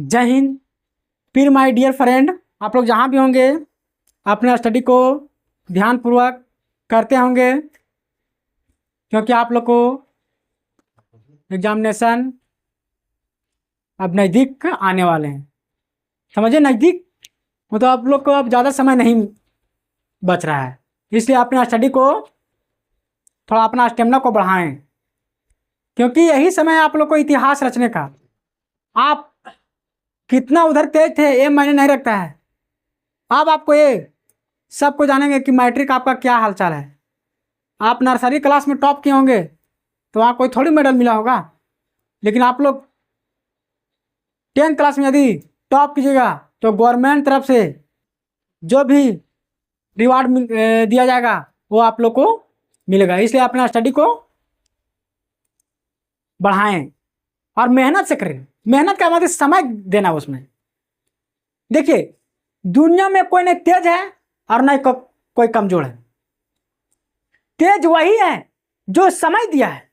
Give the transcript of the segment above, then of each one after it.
जय हिंद। फिर my dear friend, आप लोग जहाँ भी होंगे अपने स्टडी को ध्यानपूर्वक करते होंगे, क्योंकि आप लोग को एग्जामिनेशन अब नज़दीक आने वाले हैं। समझिए, नज़दीक मतलब आप लोग को अब ज़्यादा समय नहीं बच रहा है, इसलिए अपने स्टडी को थोड़ा अपना स्टेमिना को बढ़ाएं, क्योंकि यही समय आप लोग को इतिहास रचने का। आप कितना उधर तेज थे ये मायने नहीं रखता है। अब आपको ये सबको जानेंगे कि मैट्रिक आपका क्या हालचाल है। आप नर्सरी क्लास में टॉप किए होंगे तो वहाँ कोई थोड़ी मेडल मिला होगा, लेकिन आप लोग 10th क्लास में यदि टॉप कीजिएगा तो गवर्नमेंट तरफ से जो भी रिवार्ड दिया जाएगा वो आप लोग को मिलेगा। इसलिए अपना स्टडी को बढ़ाएं और मेहनत से करें। मेहनत का मतलब समय देना उसमें। देखिए, दुनिया में कोई नहीं तेज है और नहीं कोई कमजोर है। तेज वही है जो समय दिया है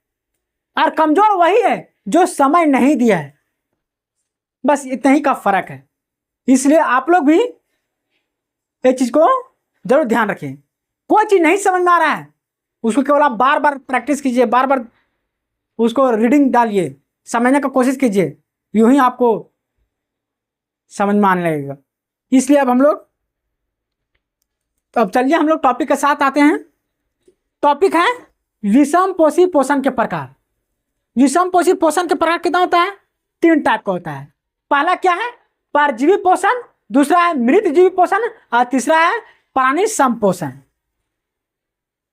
और कमजोर वही है जो समय नहीं दिया है। बस इतना ही का फर्क है। इसलिए आप लोग भी ये चीज को जरूर ध्यान रखें। कोई चीज नहीं समझ में आ रहा है उसको केवल आप बार बार प्रैक्टिस कीजिए, बार बार उसको रीडिंग डालिए, समझने का कोशिश कीजिए, यूं ही आपको समझ में आने लगेगा। इसलिए अब चलिए हम लोग टॉपिक के साथ आते हैं। टॉपिक है विषम पोषी पोषण के प्रकार। विषम पोषी पोषण के प्रकार कितना होता है? 3 टाइप का होता है। पहला क्या है? परजीवी पोषण, दूसरा है मृतजीवी पोषण और तीसरा है प्राणी संपोषण।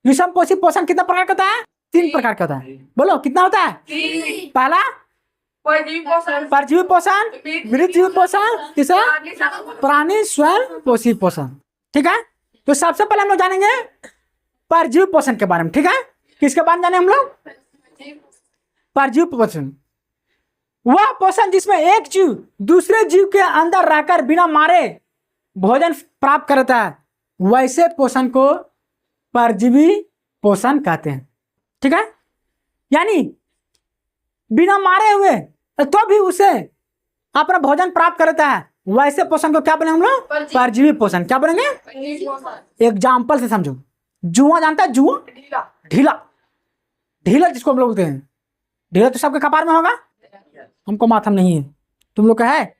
विषम पोषी पोषण कितना प्रकार का होता है? 3 प्रकार का होता है। बोलो कितना होता है? 3। पहला परजीवी पोषण, मृतजीवी पोषण, तीसरा प्राणी स्वयं पोषी पोषण। ठीक है, तो सबसे पहले हम लोग जानेंगे परजीवी पोषण के बारे में। ठीक है, किसके बारे में जाने हम लोग? परजीवी पोषण वह पोषण जिसमें एक जीव दूसरे जीव के अंदर रहकर बिना मारे भोजन प्राप्त करता है, वैसे पोषण को परजीवी पोषण कहते हैं। ठीक है, यानी बिना मारे हुए तो भी उसे अपना भोजन प्राप्त करता है, वैसे पोषण को क्या बोले हम लोग? परजीवी पोषण। क्या बोलेंगे? एग्जाम्पल से समझो। जुआ जानता है? जुआ, ढीला, ढीला जिसको हम लोग बोलते हैं। ढीला तो सबके कपार में होगा, हमको माथा में नहीं है। तुम लोग का है?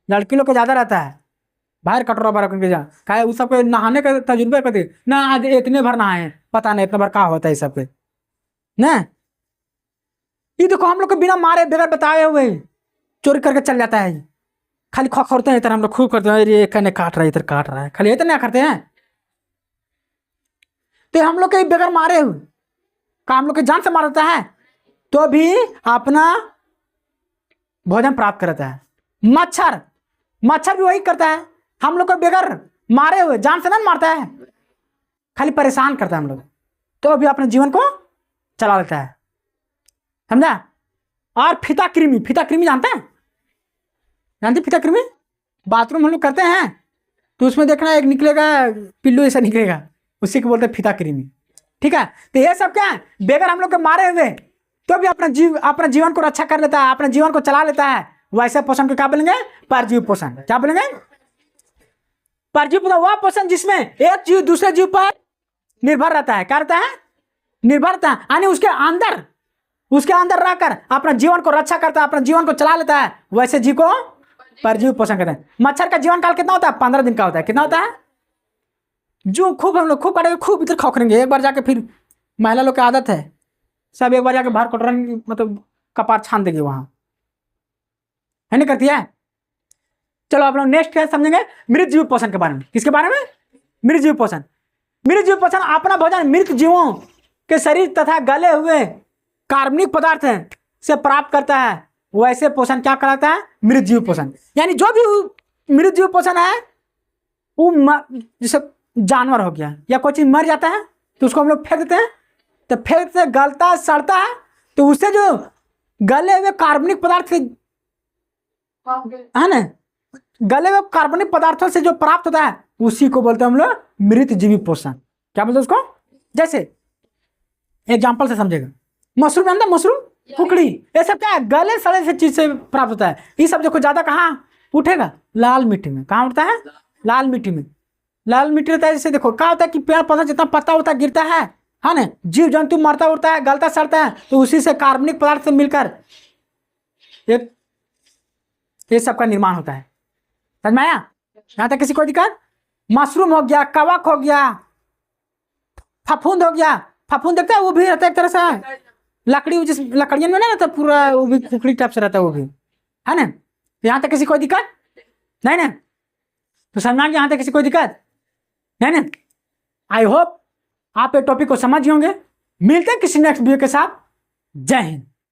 लड़की लोग का ज्यादा रहता है। बाहर कटोरा बार करके जा खाए, उस सबके नहाने का तजुर्बा करते ना। आज इतने भर नहाए, पता नहीं इतना भर क्या होता है इस सबके ना। ये देखो, हम लोग को बिना मारे बगैर बताए हुए चोरी करके चल जाता है। खाली खोखोरते हैं इधर, हम लोग खूब करते हैं, ये कहने काट रहा है, इधर काट रहा है, खाली इतना करते हैं। तो हम लोग के बगैर मारे हुए का हम लोग के जान से मार देता है तो भी अपना भोजन प्राप्त करता है। मच्छर, मच्छर भी वही करता है। हम लोग को बगैर मारे हुए जान से नहीं मारता है, खाली परेशान करता है हम लोग, तो भी अपने जीवन को चला लेता है। समझा? और फीता कृमि, फीता कृमि जानते हैं? जानते फीता कृमि? बाथरूम हम लोग करते हैं तो उसमें देखना एक निकलेगा पिल्लू ऐसा निकलेगा, उसी को बोलते हैं फीता कृमि। ठीक है, तो ये सब क्या है? बगैर हम लोग के मारे हुए तो भी अपना जीवन को रक्षा कर लेता है, अपने जीवन को चला लेता है, वैसे पोषण को क्या बोलेंगे? परजीवी पोषण। क्या बोलेंगे? परजीवी पोषण वह पोषण जिसमें एक जीव दूसरे जीव पर निर्भर रहता है। क्या रहता है? निर्भर रहता है, यानी उसके अंदर रहकर अपना जीवन को रक्षा करता है, अपना जीवन को चला लेता है, वैसे जीव को परजीवी पोषण कहते हैं। मच्छर का जीवन काल कितना होता है? 15 दिन का होता है। कितना होता है? जो खूब हम लोग खूब काटेंगे, खूब इधर खोखरेंगे, एक बार जाके फिर महिला लोग की आदत है सब एक बार जाके बाहर कटोरेंगे, मतलब कपार छान देंगे वहां, है नहीं करती है। चलो आप लोग नेक्स्ट क्या समझेंगे? मृतजीवी पोषण के बारे में। किसके बारे में? मृतजीवी पोषण। मृतजीवी पोषण अपना भोजन मृत जीवों के शरीर तथा गले हुए कार्बनिक पदार्थ से प्राप्त करता है, वैसे पोषण क्या कहलाता है? मृतजीवी पोषण। यानी जो भी मृतजीवी पोषण है वो जैसे जानवर हो गया या कोई चीज मर जाता है तो उसको हम लोग फेंक देते हैं, तो फेंक से गलता सड़ता है, तो उससे जो गले हुए कार्बनिक पदार्थ है ना, गले हुए कार्बनिक पदार्थों से जो प्राप्त होता है उसी को बोलते हैं हम लोग मृतजीवी पोषण। क्या बोलते हैं उसको? जैसे एग्जाम्पल से समझेगा, मशरूम जानता है? मशरूम कुकड़ी, ये सब क्या है, गले सड़े से चीज से प्राप्त होता है। ये सब देखो ज्यादा कहाँ उठेगा, लाल मिट्टी में। कहाँ उठता है, लाल मिट्टी में। लाल मिट्टी रहता है, जैसे देखो क्या होता है कि पेड़ पौधा जितना पत्ता होता गिरता है ना, जीव जंतु मरता उड़ता है, गलता सड़ता है, तो उसी से कार्बनिक पदार्थ से मिलकर एक ये सब का निर्माण होता है। समझ में आया? यहाँ तक किसी कोई दिक्कत? मशरूम हो गया, कवक हो गया, फफूंद हो गया। फफूंद देखता है, वो भी रहता है एक तरह से लकड़ी, जिस लकड़ियन में ना रहता पूरा, वो भी कुकड़ी टाइप से रहता है, वो भी है ना। यहाँ तक किसी कोई दिक्कत नहीं ना? तो समझना कि यहाँ तक किसी कोई दिक्कत नहीं ना? आई होप आप ये टॉपिक को समझ होंगे। मिलते हैं किसी नेक्स्ट वीडियो के साथ। जय हिंद।